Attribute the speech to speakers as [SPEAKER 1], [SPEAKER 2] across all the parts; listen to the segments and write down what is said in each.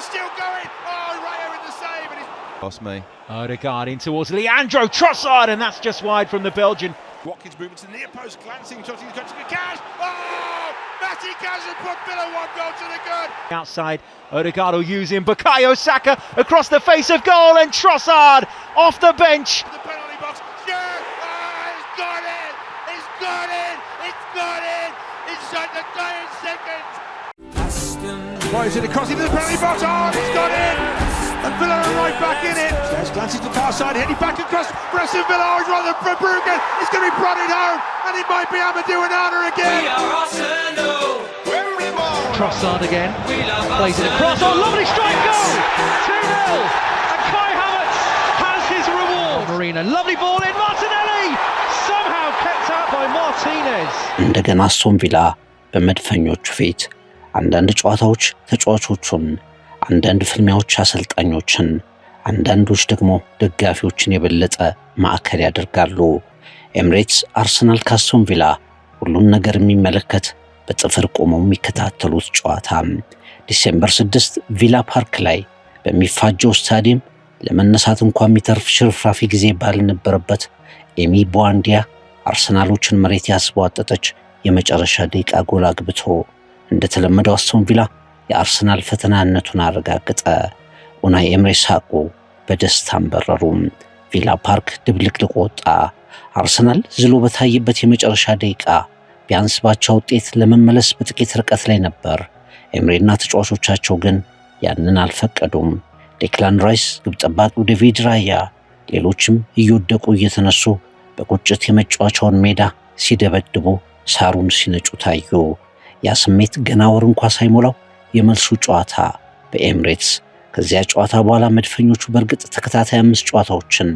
[SPEAKER 1] still going. Oh, Raya in the save. And
[SPEAKER 2] Lost me.
[SPEAKER 3] Odegaard in towards Leandro Trossard, and that's just wide from the Belgian.
[SPEAKER 1] Watkins moving to the near post, glancing, shotting, got to Cash. Oh, Matty Cash has put Villa 1 goal to the good.
[SPEAKER 3] Outside, Odegaard will use him. Bukayo Saka across the face of goal, and Trossard off the bench.
[SPEAKER 1] The penalty box. Yeah, it's got in. It's got in. It's got in. Inside the dying seconds. Fires it across into the penalty box. Oh, it's got in. And Villa are right back in it. There's glancing to the far side, heading back across. Preston Villa, oh, he's rather Verbruggen. It's going to be prodded home, and it might be Amadou Onana again.
[SPEAKER 4] We are Arsenal.
[SPEAKER 3] Trossard again, plays it across. Oh, lovely strike goal! 2-0, and Kai Havertz has his reward. Marina, lovely ball in. Martinelli somehow kept out by Martinez.
[SPEAKER 5] እንደገና አስቶን ቪላ በመድፈኞቹ ፊት አንዳንድ ጨዋታዎች ተጫዋቾቹን፣ አንዳንድ ፍልሚያዎች አሰልጣኞችን፣ አንዳንዶች ደግሞ ደጋፊዎችን የበለጠ ማዕከል ያደርጋሉ። ኤምሬትስ አርሰናል ካስቶን ቪላ ሁሉን ነገር የሚመለከት በጥፍር ቆመው የሚከታተሉት ጨዋታ ዲሴምበር 6 ቪላ ፓርክ ላይ በሚፋጀው ስታዲየም ለመነሳት እንኳን የሚተርፍ ሽርፍራፊ ጊዜ ባልነበረበት ኤሚ ቦዋንዲያ አርሰናሎችን መሬት ያስቧጠጠች የመጨረሻ ደቂቃ ጎል አግብቶ እንደተለመደው አስቶን ቪላ የአርሰናል ፈተናነቱን አረጋገጠ። ኡናይ ኤምሬ ሳቁ፣ በደስታም በረሩ። ቪላ ፓርክ ድብልቅልቅ ወጣ። አርሰናል ዝሎ በታየበት የመጨረሻ ደቂቃ ቢያንስ ባቻ ውጤት ለመመለስ በጥቂት ርቀት ላይ ነበር። ኤምሬና ተጫዋቾቻቸው ግን ያንን አልፈቀዱም። ዴክላን ራይስ፣ ግብ ጠባቂው ዴቪድ ራያ፣ ሌሎችም እየወደቁ እየተነሱ በቁጭት የመጫወቻውን ሜዳ ሲደበድቡ ሳሩን ሲነጩ ታዩ። ያ ስሜት ገና ወር እንኳን ሳይሞላው የመልሱ ጨዋታ በኤምሬትስ። ከዚያ ጨዋታ በኋላ መድፈኞቹ በእርግጥ ተከታታይ 5 ጨዋታዎችን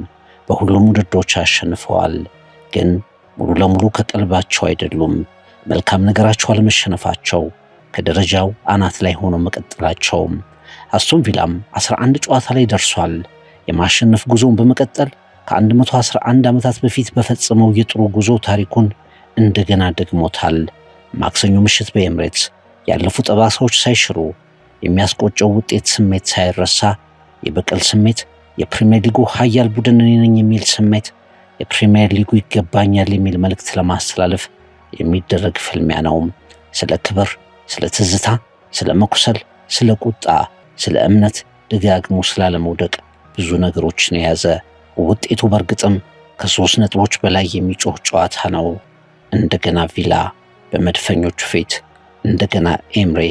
[SPEAKER 5] በሁሉም ውድድሮች አሸንፈዋል። ግን ሙሉ ለሙሉ ከቀልባቸው አይደሉም። መልካም ነገራቸው አለመሸነፋቸው፣ ከደረጃው አናት ላይ ሆኖ መቀጠላቸው። አስቶን ቪላም 11 ጨዋታ ላይ ደርሷል። የማሸነፍ ጉዞውን በመቀጠል ከ111 ዓመታት በፊት በፈጸመው የጥሩ ጉዞ ታሪኩን እንደገና ደግሞታል። ማክሰኞ ምሽት በኤምሬትስ ያለፉ ጠባሳዎች ሳይሽሩ፣ የሚያስቆጨው ውጤት ስሜት ሳይረሳ፣ የበቀል ስሜት፣ የፕሪሚየር ሊጉ ኃያል ቡድን እኔ ነኝ የሚል ስሜት፣ የፕሪሚየር ሊጉ ይገባኛል የሚል መልእክት ለማስተላለፍ የሚደረግ ፍልሚያ ነው። ስለ ክብር፣ ስለ ትዝታ፣ ስለ መኩሰል፣ ስለ ቁጣ፣ ስለ እምነት፣ ደጋግሞ ስላለመውደቅ ብዙ ነገሮችን የያዘ ውጤቱ በእርግጥም ከ3 ነጥቦች በላይ የሚጮህ ጨዋታ ነው። እንደገና ቪላ በመድፈኞቹ ፊት፣ እንደገና ኤምሬ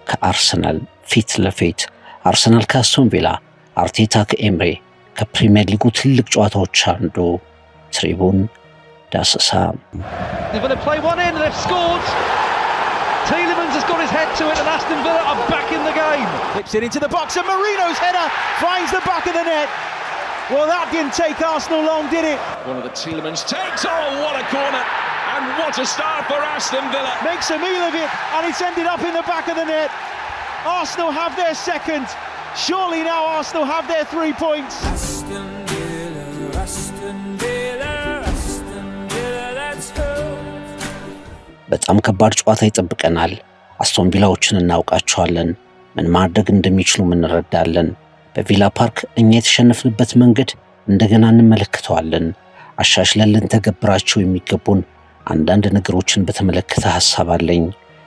[SPEAKER 5] ከአርሰናል ፊት ለፊት። አርሰናል ከአስቶን ቪላ፣ አርቴታ ከኤምሬ፣ ከፕሪሚየር ሊጉ ትልቅ ጨዋታዎች አንዱ። ትሪቡን ዳሰሳ።
[SPEAKER 3] Tielemans has got his head to it, and Aston Villa are back in the game. Flips it into the box, and Marino's header finds the back of the net. Well, that didn't take Arsenal long, did it?
[SPEAKER 4] One of the Tielemans takes, oh, what a corner. And what a start for Aston Villa.
[SPEAKER 3] Makes a meal of it, and it's ended up in the back of the net. Arsenal have their second. Surely now Arsenal have their 3 points.
[SPEAKER 6] Aston Villa, Aston Villa, Aston Villa, let's go.
[SPEAKER 5] በጣም ከባድ ጨዋታ ይጠብቀናል። አስቶን ቪላዎችን እናውቃቸዋለን። ምን ማድረግ እንደሚችሉ እንረዳለን። በቪላ ፓርክ እኛ የተሸነፍንበት መንገድ እንደገና እንመለከተዋለን። አሻሽለን ልንተገብራቸው የሚገቡን አንዳንድ ነገሮችን በተመለከተ ሐሳብ አለኝ።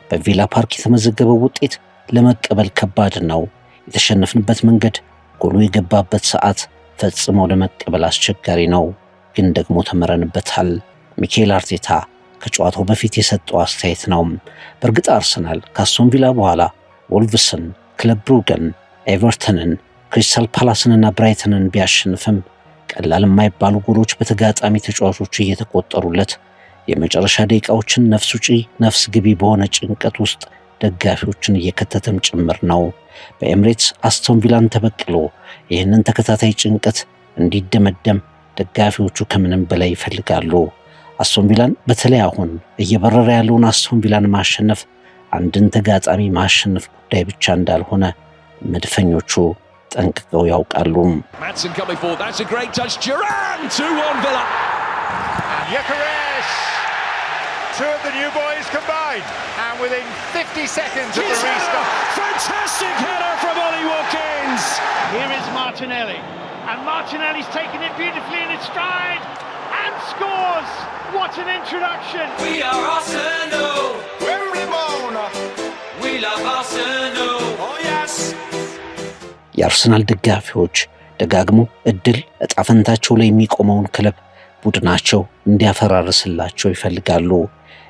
[SPEAKER 5] በቪላ ፓርክ የተመዘገበው ውጤት ለመቀበል ከባድ ነው። የተሸነፍንበት መንገድ፣ ጎሉ የገባበት ሰዓት ፈጽሞ ለመቀበል አስቸጋሪ ነው። ግን ደግሞ ተመረንበታል። ሚኬል አርቴታ ከጨዋታው በፊት የሰጠው አስተያየት ነው። በእርግጥ አርሰናል ከአስቶን ቪላ በኋላ ወልቭስን፣ ክለብ ብሩገን፣ ኤቨርተንን፣ ክሪስታል ፓላስንና ብራይተንን ቢያሸንፍም ቀላል የማይባሉ ጎሎች በተጋጣሚ ተጫዋቾች እየተቆጠሩለት የመጨረሻ ደቂቃዎችን ነፍስ ውጪ ነፍስ ግቢ በሆነ ጭንቀት ውስጥ ደጋፊዎችን እየከተተም ጭምር ነው። በኤምሬትስ አስቶን ቪላን ተበቅሎ ይህንን ተከታታይ ጭንቀት እንዲደመደም ደጋፊዎቹ ከምንም በላይ ይፈልጋሉ። አስቶን ቪላን በተለይ አሁን እየበረረ ያለውን አስቶን ቪላን ማሸነፍ አንድን ተጋጣሚ ማሸነፍ ጉዳይ ብቻ እንዳልሆነ መድፈኞቹ ጠንቅቀው ያውቃሉ።
[SPEAKER 4] Madsen coming forward, that's a great touch. Duran 2-1 Villa.
[SPEAKER 1] Gyökeres, 2 of the new boys combined, and within 50 seconds of the restart.
[SPEAKER 4] Fantastic header from Ollie Watkins.
[SPEAKER 3] Martinelli. And Martinelli's taken it beautifully in its stride and scores! What an introduction!
[SPEAKER 6] We are Arsenal.
[SPEAKER 1] We're Ramona.
[SPEAKER 6] We love Arsenal.
[SPEAKER 1] Oh yes.
[SPEAKER 5] የአርሰናል ደጋፊዎች ደጋግሞ እድል ዕጣ ፈንታቸው ላይ የሚቆመውን ክለብ ቡድናቸው እንዲያፈራርስላቸው ይፈልጋሉ።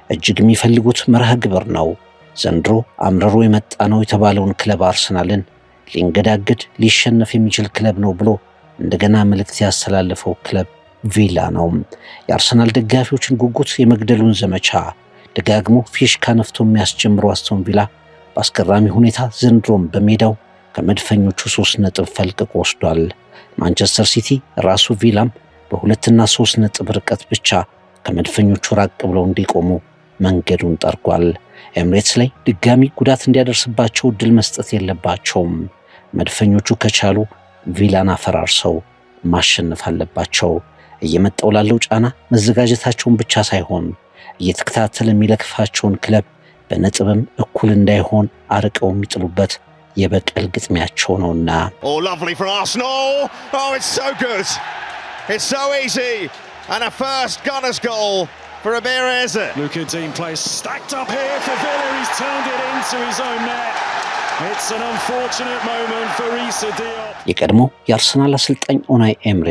[SPEAKER 5] እጅግ የሚፈልጉት መርሃ ግብር ነው። ዘንድሮ አምርሮ የመጣ ነው የተባለውን ክለብ አርሰናልን ሊንገዳገድ ሊሸነፍ የሚችል ክለብ ነው ብሎ እንደገና መልእክት ያስተላለፈው ክለብ ቪላ ነው። የአርሰናል ደጋፊዎችን ጉጉት የመግደሉን ዘመቻ ደጋግሞ ፊሽካ ነፍቶ የሚያስጀምሩ አስቶን ቪላ በአስገራሚ ሁኔታ ዘንድሮም በሜዳው ከመድፈኞቹ 3 ነጥብ ፈልቅቆ ወስዷል። ማንቸስተር ሲቲ ራሱ ቪላም በ2 እና 3 ነጥብ ርቀት ብቻ ከመድፈኞቹ ራቅ ብለው እንዲቆሙ መንገዱን ጠርጓል። ኤምሬትስ ላይ ድጋሚ ጉዳት እንዲያደርስባቸው እድል መስጠት የለባቸውም። መድፈኞቹ ከቻሉ ቪላን አፈራርሰው ማሸነፍ አለባቸው። እየመጣው ላለው ጫና መዘጋጀታቸውን ብቻ ሳይሆን እየተከታተለ የሚለክፋቸውን ክለብ በነጥብም እኩል እንዳይሆን አርቀው የሚጥሉበት የበቀል ግጥሚያቸው ነውና።
[SPEAKER 1] Oh, lovely for Arsenal. Oh, it's so good. It's so easy. And a first Gunners goal for Ramirez.
[SPEAKER 4] Luka Dean plays stacked up here for Villa. He's turned it into his own net. It's an unfortunate moment for Issa Diop.
[SPEAKER 5] የቀድሞ የአርሰናል አሰልጣኝ ኡናይ ኤምሬ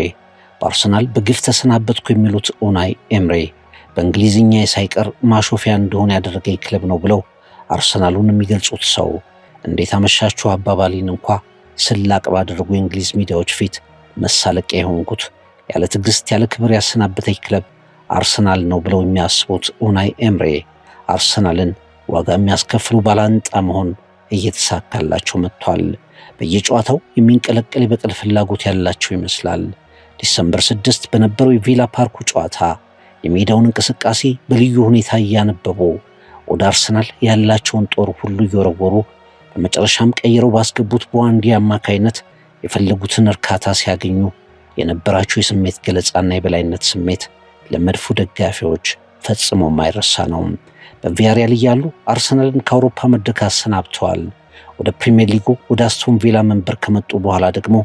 [SPEAKER 5] በአርሰናል በግፍ ተሰናበትኩ የሚሉት ኡናይ ኤምሬ በእንግሊዝኛ የሳይቀር ማሾፊያ እንደሆነ ያደረገኝ ክለብ ነው ብለው አርሰናሉን የሚገልጹት ሰው እንዴት አመሻችሁ አባባሊን እንኳ ስላቅ ባደረጉ የእንግሊዝ ሚዲያዎች ፊት መሳለቂያ የሆንኩት ያለ ትዕግስት ያለ ክብር ያሰናበተኝ ክለብ አርሰናል ነው ብለው የሚያስቡት ኡናይ ኤምሬ አርሰናልን ዋጋ የሚያስከፍሉ ባላንጣ መሆን እየተሳካላቸው መጥቷል። በየጨዋታው የሚንቀለቀል የበቀል ፍላጎት ያላቸው ይመስላል። ዲሰምበር 6 በነበረው የቪላ ፓርኩ ጨዋታ የሜዳውን እንቅስቃሴ በልዩ ሁኔታ እያነበቡ ወደ አርሰናል ያላቸውን ጦር ሁሉ እየወረወሩ በመጨረሻም ቀይረው ባስገቡት በዋንዲ አማካይነት የፈለጉትን እርካታ ሲያገኙ የነበራቸው የስሜት ገለጻና የበላይነት ስሜት ለመድፉ ደጋፊዎች ፈጽሞ የማይረሳ ነው። በቪያሪያል እያሉ አርሰናልን ከአውሮፓ መድረክ አሰናብተዋል። ወደ ፕሪሚየር ሊጉ ወደ አስቶን ቪላ መንበር ከመጡ በኋላ ደግሞ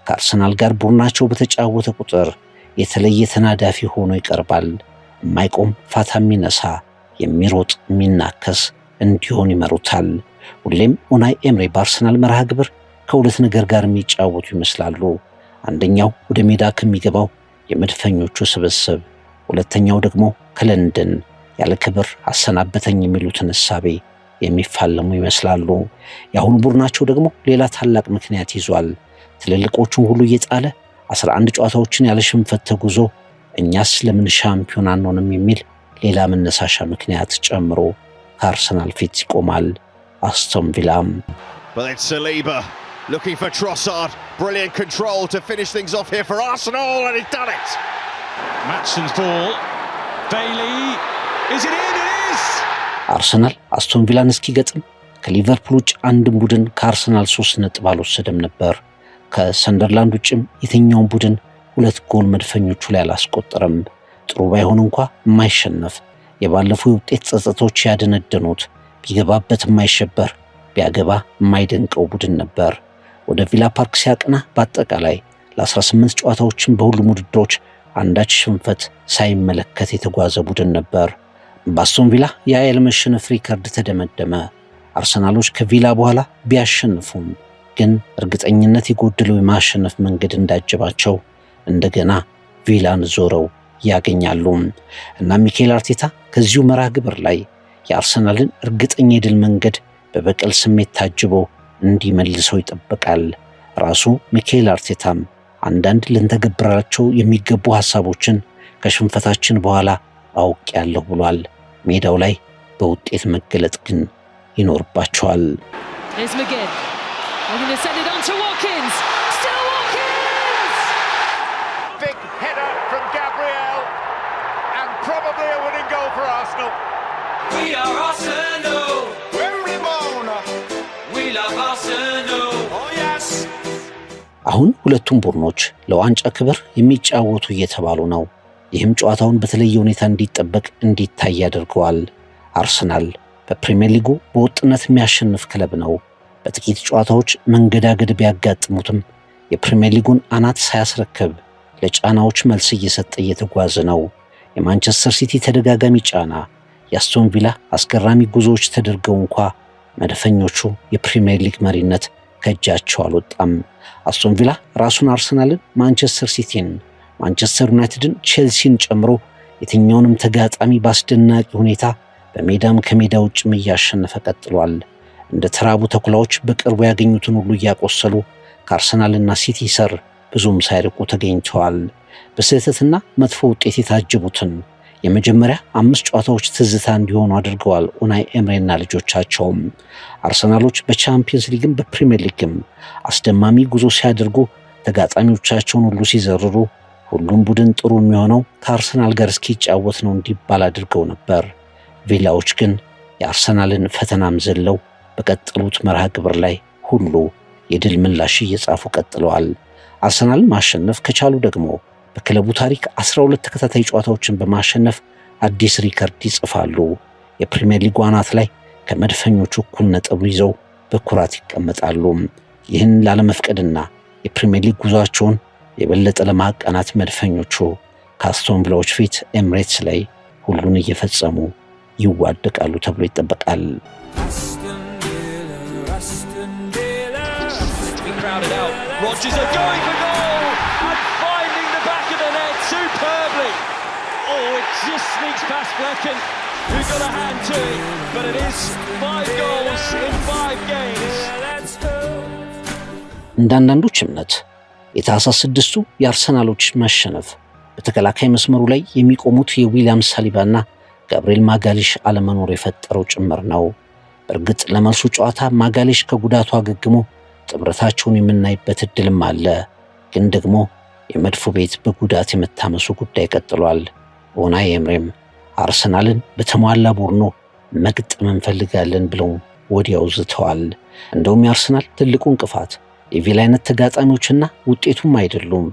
[SPEAKER 5] ከአርሰናል ጋር ቡድናቸው በተጫወተ ቁጥር የተለየ ተናዳፊ ሆኖ ይቀርባል። የማይቆም ፋታ የሚነሳ የሚሮጥ የሚናከስ እንዲሆን ይመሩታል። ሁሌም ኡናይ ኤምሬ በአርሰናል መርሃ ግብር ከሁለት ነገር ጋር የሚጫወቱ ይመስላሉ። አንደኛው ወደ ሜዳ ከሚገባው የመድፈኞቹ ስብስብ፣ ሁለተኛው ደግሞ ከለንደን ያለ ክብር አሰናበተኝ የሚሉትን እሳቤ የሚፋለሙ ይመስላሉ። የአሁኑ ቡድናቸው ደግሞ ሌላ ታላቅ ምክንያት ይዟል። ትልልቆቹን ሁሉ እየጣለ 11 ጨዋታዎችን ያለ ሽንፈት ተጉዞ እኛስ ለምን ሻምፒዮን አንሆንም የሚል ሌላ መነሳሻ ምክንያት ጨምሮ ከአርሰናል ፊት ይቆማል። አስቶን ቪላም
[SPEAKER 1] But it's Saliba looking for Trossard. Brilliant control to finish things off here for Arsenal, and he's done it.
[SPEAKER 4] Matchson's ball. Bailey. Is it in? It is!
[SPEAKER 5] አርሰናል አስቶን ቪላን እስኪገጥም ከሊቨርፑል ውጭ አንድም ቡድን ከአርሰናል 3 ነጥብ አልወሰደም ነበር። ከሰንደርላንድ ውጭም የትኛውን ቡድን 2 ጎል መድፈኞቹ ላይ አላስቆጠረም። ጥሩ ባይሆን እንኳ የማይሸነፍ የባለፉ የውጤት ጸጸቶች ያደነደኑት ቢገባበት የማይሸበር ቢያገባ የማይደንቀው ቡድን ነበር። ወደ ቪላ ፓርክ ሲያቅና በአጠቃላይ ለ18 ጨዋታዎችን በሁሉም ውድድሮች አንዳች ሽንፈት ሳይመለከት የተጓዘ ቡድን ነበር። በአስቶን ቪላ የአያል መሸነፍ ሪከርድ ተደመደመ። አርሰናሎች ከቪላ በኋላ ቢያሸንፉም ግን እርግጠኝነት የጎደለው የማሸነፍ መንገድ እንዳጀባቸው እንደገና ቪላን ዞረው ያገኛሉ እና ሚኬል አርቴታ ከዚሁ መርሃ ግብር ላይ የአርሰናልን እርግጠኛ የድል መንገድ በበቀል ስሜት ታጅቦ እንዲመልሰው ይጠብቃል። ራሱ ሚኬል አርቴታም አንዳንድ ልንተገብራቸው የሚገቡ ሐሳቦችን ከሽንፈታችን በኋላ አውቄያለሁ ብሏል። ሜዳው ላይ በውጤት መገለጥ ግን ይኖርባቸዋል።
[SPEAKER 2] Here's McGinn. We're going to send it on to Watkins. Still Watkins!
[SPEAKER 1] Big header from Gabriel, and probably a winning goal for Arsenal.
[SPEAKER 6] We are Arsenal.
[SPEAKER 1] We're Ramona.
[SPEAKER 6] We love Arsenal.
[SPEAKER 1] Oh yes.
[SPEAKER 5] አሁን ሁለቱም ቡድኖች ለዋንጫ ክብር የሚጫወቱ እየተባሉ ነው። ይህም ጨዋታውን በተለየ ሁኔታ እንዲጠበቅ እንዲታይ ያደርገዋል። አርሰናል በፕሪሚየር ሊጉ በወጥነት የሚያሸንፍ ክለብ ነው። በጥቂት ጨዋታዎች መንገዳገድ ቢያጋጥሙትም የፕሪሚየር ሊጉን አናት ሳያስረክብ ለጫናዎች መልስ እየሰጠ እየተጓዘ ነው። የማንቸስተር ሲቲ ተደጋጋሚ ጫና፣ የአስቶን ቪላ አስገራሚ ጉዞዎች ተደርገው እንኳ መድፈኞቹ የፕሪሚየር ሊግ መሪነት ከእጃቸው አልወጣም። አስቶን ቪላ ራሱን አርሰናልን፣ ማንቸስተር ሲቲን፣ ማንቸስተር ዩናይትድን፣ ቼልሲን ጨምሮ የትኛውንም ተጋጣሚ በአስደናቂ ሁኔታ በሜዳም ከሜዳ ውጭም እያሸነፈ ቀጥሏል። እንደ ተራቡ ተኩላዎች በቅርቡ ያገኙትን ሁሉ እያቆሰሉ ከአርሰናልና ሲቲ ስር ብዙም ሳይርቁ ተገኝተዋል። በስህተትና መጥፎ ውጤት የታጀቡትን የመጀመሪያ 5 ጨዋታዎች ትዝታ እንዲሆኑ አድርገዋል ኡናይ ኤምሬና ልጆቻቸውም። አርሰናሎች በቻምፒየንስ ሊግም በፕሪሚየር ሊግም አስደማሚ ጉዞ ሲያደርጉ ተጋጣሚዎቻቸውን ሁሉ ሲዘርሩ ሁሉም ቡድን ጥሩ የሚሆነው ከአርሰናል ጋር እስኪጫወት ነው እንዲባል አድርገው ነበር። ቪላዎች ግን የአርሰናልን ፈተናም ዘለው በቀጠሉት መርሃ ግብር ላይ ሁሉ የድል ምላሽ እየጻፉ ቀጥለዋል። አርሰናልን ማሸነፍ ከቻሉ ደግሞ በክለቡ ታሪክ 12 ተከታታይ ጨዋታዎችን በማሸነፍ አዲስ ሪከርድ ይጽፋሉ። የፕሪሚየር ሊግ አናት ላይ ከመድፈኞቹ እኩል ነጥብ ይዘው በኩራት ይቀመጣሉ። ይህን ላለመፍቀድና የፕሪሚየር ሊግ ጉዟቸውን የበለጠ ለማቃናት መድፈኞቹ ከአስቶን ቪላዎች ፊት ኤምሬትስ ላይ ሁሉን እየፈጸሙ ይዋደቃሉ ተብሎ ይጠበቃል።
[SPEAKER 4] Rodgers are going for goal and finding the back of the net superbly. Oh, it just sneaks past Flecken, who got a hand to it, but it is 5 goals in 5 games.
[SPEAKER 5] እንደ አንዳንዶች እምነት የታህሳስ 6ቱ የአርሰናሎች መሸነፍ በተከላካይ መስመሩ ላይ የሚቆሙት የዊሊያም ሳሊባና ጋብሪኤል ማጋሊሽ አለመኖር የፈጠረው ጭምር ነው። በእርግጥ ለመልሱ ጨዋታ ማጋሊሽ ከጉዳቱ አገግሞ ጥምረታቸውን የምናይበት እድልም አለ። ግን ደግሞ የመድፉ ቤት በጉዳት የመታመሱ ጉዳይ ቀጥሏል። ኡናይ ኤምሬም አርሰናልን በተሟላ ቡድኑ መግጠም እንፈልጋለን ብለው ወዲያው ዝተዋል። እንደውም የአርሰናል ትልቁ እንቅፋት የቪላ አይነት ተጋጣሚዎችና ውጤቱም አይደሉም፣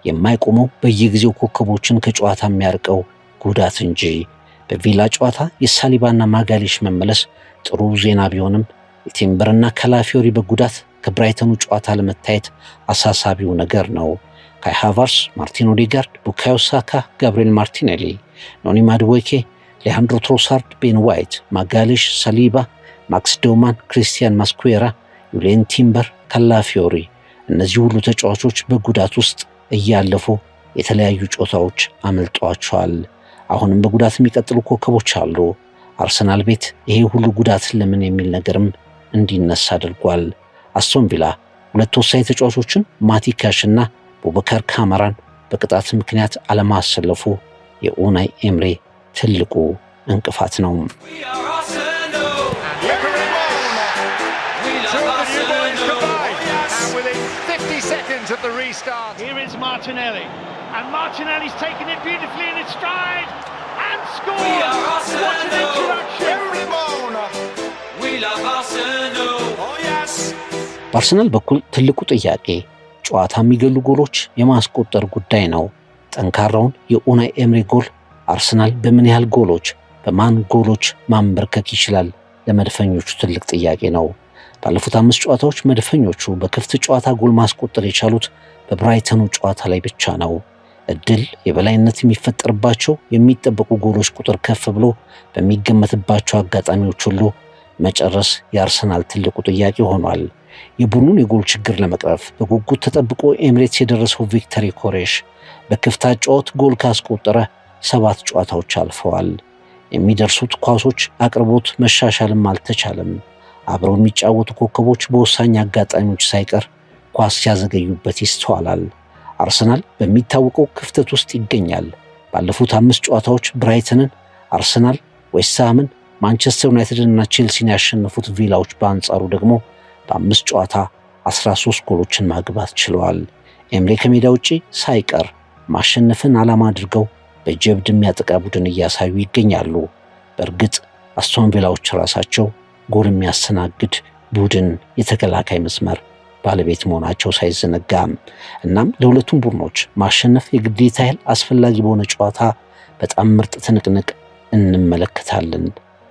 [SPEAKER 5] የማይቆመው በየጊዜው ኮከቦችን ከጨዋታ የሚያርቀው ጉዳት እንጂ። በቪላ ጨዋታ የሳሊባና ማጋሊሽ መመለስ ጥሩ ዜና ቢሆንም የቲምበርና ካላፊዮሪ በጉዳት ከብራይተኑ ጨዋታ ለመታየት አሳሳቢው ነገር ነው። ካይ ሃቨርትዝ፣ ማርቲን ኦዴጋርድ፣ ቡካዮ ሳካ፣ ጋብሪኤል ማርቲኔሊ፣ ኖኒ ማዱዌኬ፣ ሌሃንድሮ ትሮሳርድ፣ ቤን ዋይት፣ ማጋሊሽ፣ ሳሊባ፣ ማክስ ዶማን፣ ክሪስቲያን ማስኩዌራ፣ ዩሊየን ቲምበር፣ ካላፊዮሪ እነዚህ ሁሉ ተጫዋቾች በጉዳት ውስጥ እያለፉ የተለያዩ ጨዋታዎች አመልጧቸዋል። አሁንም በጉዳት የሚቀጥሉ ኮከቦች አሉ። አርሰናል ቤት ይሄ ሁሉ ጉዳት ለምን የሚል ነገርም እንዲነሳ አድርጓል። አስቶን ቪላ 2 ወሳኝ ተጫዋቾችን ማቲ ካሽና ቡበካር ካማራን በቅጣት ምክንያት አለማሰለፉ የኡናይ ኤምሬ ትልቁ እንቅፋት ነው።
[SPEAKER 1] At the restart.
[SPEAKER 3] Here is Martinelli, and Martinelli's taken it beautifully in its stride and scored. What an introduction!
[SPEAKER 6] We love Arsenal.
[SPEAKER 1] Oh yes.
[SPEAKER 5] በአርሰናል በኩል ትልቁ ጥያቄ ጨዋታ የሚገሉ ጎሎች የማስቆጠር ጉዳይ ነው። ጠንካራውን የኡናይ ኤምሬ ጎል አርሰናል በምን ያህል ጎሎች በማን ጎሎች ማንበርከክ ይችላል ለመድፈኞቹ ትልቅ ጥያቄ ነው። ባለፉት 5 ጨዋታዎች መድፈኞቹ በክፍት ጨዋታ ጎል ማስቆጠር የቻሉት በብራይተኑ ጨዋታ ላይ ብቻ ነው። እድል የበላይነት የሚፈጠርባቸው የሚጠበቁ ጎሎች ቁጥር ከፍ ብሎ በሚገመትባቸው አጋጣሚዎች ሁሉ መጨረስ የአርሰናል ትልቁ ጥያቄ ሆኗል። የቡድኑን የጎል ችግር ለመቅረፍ በጉጉት ተጠብቆ ኤምሬትስ የደረሰው ቪክተር ኮሬሽ በክፍት ጨዋታ ጎል ካስቆጠረ 7 ጨዋታዎች አልፈዋል። የሚደርሱት ኳሶች አቅርቦት መሻሻልም አልተቻለም። አብረው የሚጫወቱ ኮከቦች በወሳኝ አጋጣሚዎች ሳይቀር ኳስ ሲያዘገዩበት ይስተዋላል። አርሰናል በሚታወቀው ክፍተት ውስጥ ይገኛል። ባለፉት 5 ጨዋታዎች ብራይተንን፣ አርሰናል፣ ዌስትሃምን፣ ማንቸስተር ዩናይትድንና ቼልሲን ያሸነፉት ቪላዎች በአንጻሩ ደግሞ በ5 ጨዋታ 13 ጎሎችን ማግባት ችለዋል። ኤምሬ ከሜዳ ውጪ ሳይቀር ማሸነፍን ዓላማ አድርገው በጀብድ የሚያጠቃ ቡድን እያሳዩ ይገኛሉ። በእርግጥ አስቶን ቪላዎች ራሳቸው ጎል የሚያስተናግድ ቡድን የተከላካይ መስመር ባለቤት መሆናቸው ሳይዘነጋ፣ እናም ለሁለቱም ቡድኖች ማሸነፍ የግዴታ ያህል አስፈላጊ በሆነ ጨዋታ በጣም ምርጥ ትንቅንቅ እንመለከታለን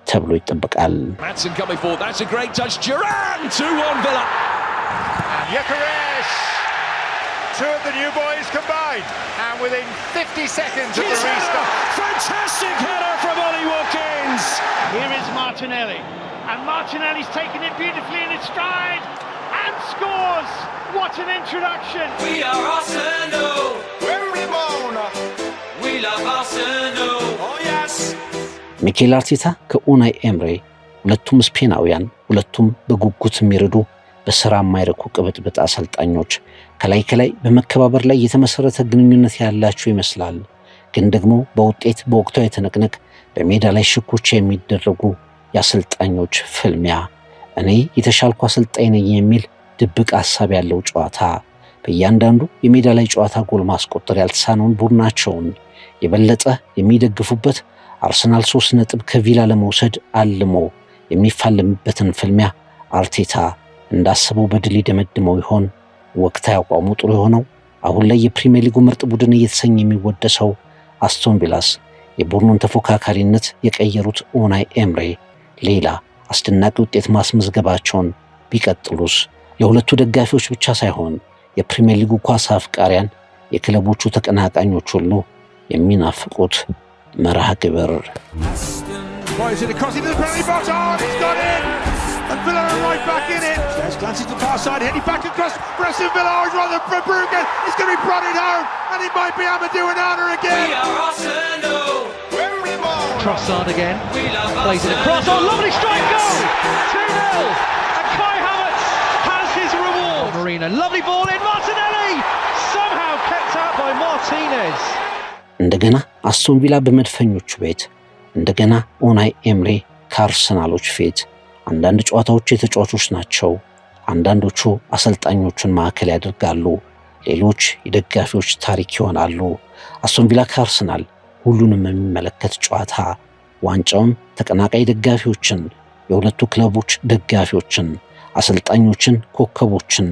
[SPEAKER 5] ተብሎ ይጠበቃል።
[SPEAKER 1] two of the new boys combined, and within 50 seconds of the restart.
[SPEAKER 4] Fantastic header from Ollie Watkins.
[SPEAKER 7] Here is Martinelli, and Martinelli's taken it beautifully in his stride and scores. What an introduction!
[SPEAKER 6] We are Arsenal.
[SPEAKER 1] We're Ramona.
[SPEAKER 6] We love Arsenal.
[SPEAKER 1] Oh yes.
[SPEAKER 5] ሚኬል አርቴታ ከኡናይ ኤምሬ ሁለቱም ስፔናውያን፣ ሁለቱም በጉጉት የሚረዱ በስራ የማይረኩ ቅብጥብጥ አሰልጣኞች ከላይ በመከባበር ላይ የተመሰረተ ግንኙነት ያላቸው ይመስላል። ግን ደግሞ በውጤት በወቅታዊ ትንቅንቅ በሜዳ ላይ ሽኩቻ የሚደረጉ የአሰልጣኞች ፍልሚያ፣ እኔ የተሻልኩ አሰልጣኝ ነኝ የሚል ድብቅ ሐሳብ ያለው ጨዋታ፣ በእያንዳንዱ የሜዳ ላይ ጨዋታ ጎል ማስቆጠር ያልተሳነውን ቡድናቸውን የበለጠ የሚደግፉበት አርሰናል 3 ነጥብ ከቪላ ለመውሰድ አልሞ የሚፋለምበትን ፍልሚያ አርቴታ እንዳሰበው በድል ይደመድመው ይሆን? ወቅታዊ አቋሙ ጥሩ የሆነው አሁን ላይ የፕሪሚየር ሊጉ ምርጥ ቡድን እየተሰኘ የሚወደሰው አስቶን ቪላስ የቡድኑን ተፎካካሪነት የቀየሩት ኡናይ ኤምሬ ሌላ አስደናቂ ውጤት ማስመዝገባቸውን ቢቀጥሉስ? የሁለቱ ደጋፊዎች ብቻ ሳይሆን የፕሪሚየር ሊጉ ኳስ አፍቃሪያን፣ የክለቦቹ ተቀናቃኞች ሁሉ የሚናፍቁት መርሃ ግብር።
[SPEAKER 1] Boys in the crossing to the penalty box. Oh, it's got in! And Villa are right back in it. There's glances to the far side, heading back across. Preston Villa is rather Bruggen. It's going to be prodded home, and it might be Amadou Onana again.
[SPEAKER 6] We are Arsenal.
[SPEAKER 1] We're Ramona.
[SPEAKER 3] Trossard again,
[SPEAKER 6] We love
[SPEAKER 3] plays it across, oh lovely strike goal! 2-0, and Kai Havertz has his reward. Marina, lovely ball in, Martinelli! Somehow kept out by Martinez.
[SPEAKER 5] እንደገና አስቶን ቪላ በመድፈኞቹ ቤት፣ እንደገና ኡናይ ኤምሬ ከአርሰናሎች ፊት። አንዳንድ ጨዋታዎች የተጫዋቾች ናቸው፣ አንዳንዶቹ አሰልጣኞቹን ማዕከል ያደርጋሉ፣ ሌሎች የደጋፊዎች ታሪክ ይሆናሉ። አስቶን ቪላ ከአርሰናል ሁሉንም የሚመለከት ጨዋታ፣ ዋንጫውን፣ ተቀናቃይ ደጋፊዎችን፣ የሁለቱ ክለቦች ደጋፊዎችን፣ አሰልጣኞችን፣ ኮከቦችን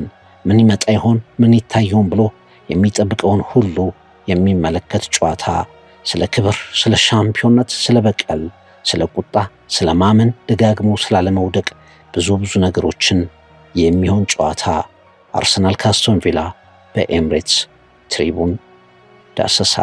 [SPEAKER 5] ምን ይመጣ ይሆን ምን ይታይ ይሆን ብሎ የሚጠብቀውን ሁሉ የሚመለከት ጨዋታ፣ ስለ ክብር፣ ስለ ሻምፒዮንነት፣ ስለ በቀል፣ ስለ ቁጣ፣ ስለ ማመን፣ ደጋግሞ ስላለመውደቅ ብዙ ነገሮችን የሚሆን ጨዋታ። አርሰናል ከአስቶን ቪላ በኤምሬትስ ትሪቡን ዳሰሳ።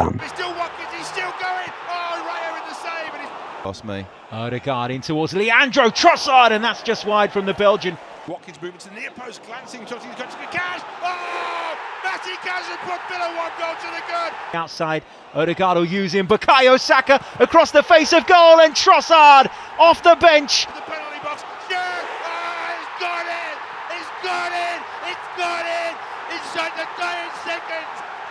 [SPEAKER 3] Odegaard in towards Leandro Trossard, and that's just wide from the Belgian.
[SPEAKER 1] Watkins moving to the near post, glancing, touching the country. Cash! Oh! Matty Cash has put Villa 1 goal to the good.
[SPEAKER 3] Outside, Odegaard will use him. Bukayo Saka across the face of goal, and Trossard off the bench.
[SPEAKER 1] The penalty box. Sure! Oh, it's got in! It's got in! It's got in! Inside the dying seconds.